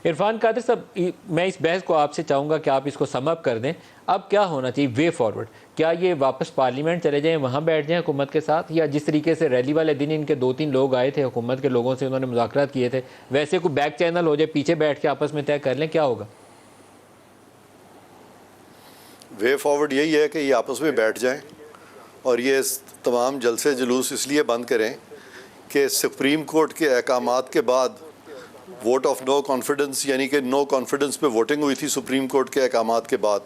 عرفان قادر صاحب، میں اس بحث کو آپ سے چاہوں گا کہ آپ اس کو سم اپ کر دیں. اب کیا ہونا چاہیے وے فارورڈ؟ کیا یہ واپس پارلیمنٹ چلے جائیں، وہاں بیٹھ جائیں حکومت کے ساتھ، یا جس طریقے سے ریلی والے دن ان کے 2-3 لوگ آئے تھے حکومت کے لوگوں سے، انہوں نے مذاکرات کیے تھے، ویسے کوئی بیک چینل ہو جائے، پیچھے بیٹھ کے آپس میں طے کر لیں، کیا ہوگا؟ وے فارورڈ یہی ہے کہ یہ آپس میں بیٹھ جائیں اور یہ تمام جلسے جلوس اس لیے بند کریں کہ سپریم کورٹ کے احکامات کے بعد ووٹ آف نو کانفیڈنس، یعنی کہ نو کانفیڈنس پہ ووٹنگ ہوئی تھی سپریم کورٹ کے احکامات کے بعد،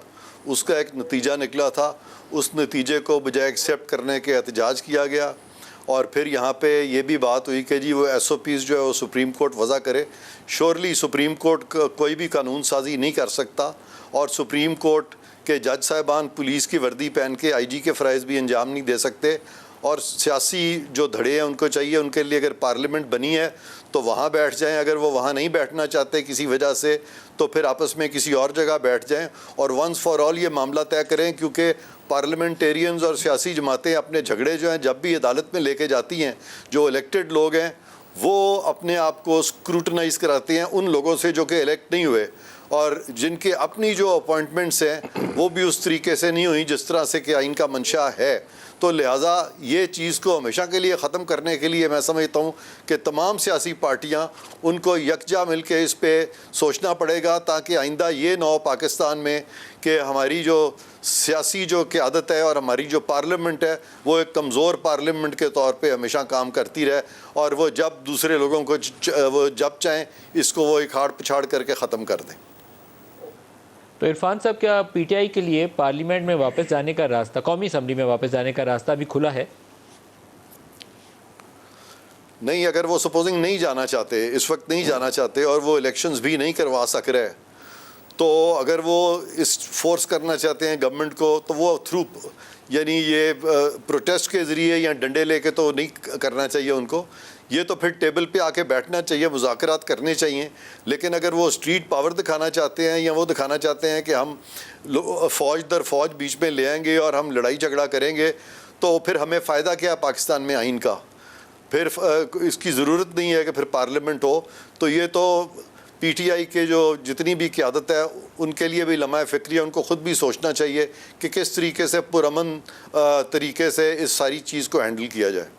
اس کا ایک نتیجہ نکلا تھا. اس نتیجے کو بجائے ایکسیپٹ کرنے کے احتجاج کیا گیا، اور پھر یہاں پہ یہ بھی بات ہوئی کہ جی وہ ایس او پیز جو ہے وہ سپریم کورٹ وضع کرے. شیورلی سپریم کورٹ کوئی بھی قانون سازی نہیں کر سکتا، اور سپریم کورٹ کے جج صاحبان پولیس کی وردی پہن کے آئی جی کے فرائض بھی انجام نہیں دے سکتے. اور سیاسی جو دھڑے ہیں ان کو چاہیے، ان کے لیے اگر پارلیمنٹ بنی ہے تو وہاں بیٹھ جائیں، اگر وہ وہاں نہیں بیٹھنا چاہتے کسی وجہ سے تو پھر آپس میں کسی اور جگہ بیٹھ جائیں اور ونس فار آل یہ معاملہ طے کریں. کیونکہ پارلیمنٹیرینز اور سیاسی جماعتیں اپنے جھگڑے جو ہیں جب بھی عدالت میں لے کے جاتی ہیں، جو الیکٹڈ لوگ ہیں وہ اپنے آپ کو اسکروٹنائز کراتے ہیں ان لوگوں سے جو کہ الیکٹ نہیں ہوئے، اور جن کے اپنی جو اپوائنٹمنٹس ہیں وہ بھی اس طریقے سے نہیں ہوئی جس طرح سے کہ آئین کا منشا ہے. تو لہٰذا یہ چیز کو ہمیشہ کے لیے ختم کرنے کے لیے میں سمجھتا ہوں کہ تمام سیاسی پارٹیاں ان کو یکجا مل کے اس پہ سوچنا پڑے گا، تاکہ آئندہ یہ نہ ہو پاکستان میں کہ ہماری جو سیاسی جو قیادت ہے اور ہماری جو پارلیمنٹ ہے وہ ایک کمزور پارلیمنٹ کے طور پہ ہمیشہ کام کرتی رہے، اور وہ جب دوسرے لوگوں کو وہ جب چاہیں اس کو وہ اکھاڑ پچھاڑ کر کے ختم کر دیں. تو عرفان صاحب، کیا پی ٹی آئی کے لیے پارلیمنٹ میں واپس جانے کا راستہ، قومی اسمبلی میں واپس جانے کا راستہ ابھی کھلا ہے؟ نہیں، اگر وہ سپوزنگ نہیں جانا چاہتے، اس وقت نہیں جانا چاہتے اور وہ الیکشنز بھی نہیں کروا سک رہے، تو اگر وہ اس فورس کرنا چاہتے ہیں گورنمنٹ کو تو وہ تھرو یعنی یہ پروٹیسٹ کے ذریعے یا ڈنڈے لے کے تو نہیں کرنا چاہیے ان کو. یہ تو پھر ٹیبل پہ آ کے بیٹھنا چاہیے، مذاکرات کرنے چاہیے. لیکن اگر وہ اسٹریٹ پاور دکھانا چاہتے ہیں یا وہ دکھانا چاہتے ہیں کہ ہم فوج در فوج بیچ میں لے آئیں گے اور ہم لڑائی جھگڑا کریں گے، تو پھر ہمیں فائدہ کیا پاکستان میں آئین کا؟ پھر اس کی ضرورت نہیں ہے کہ پھر پارلیمنٹ ہو. تو یہ تو پی ٹی آئی کے جو جتنی بھی قیادت ہے ان کے لیے بھی لمحہ فکری ہے، ان کو خود بھی سوچنا چاہیے کہ کس طریقے سے پرامن طریقے سے اس ساری چیز کو ہینڈل کیا جائے.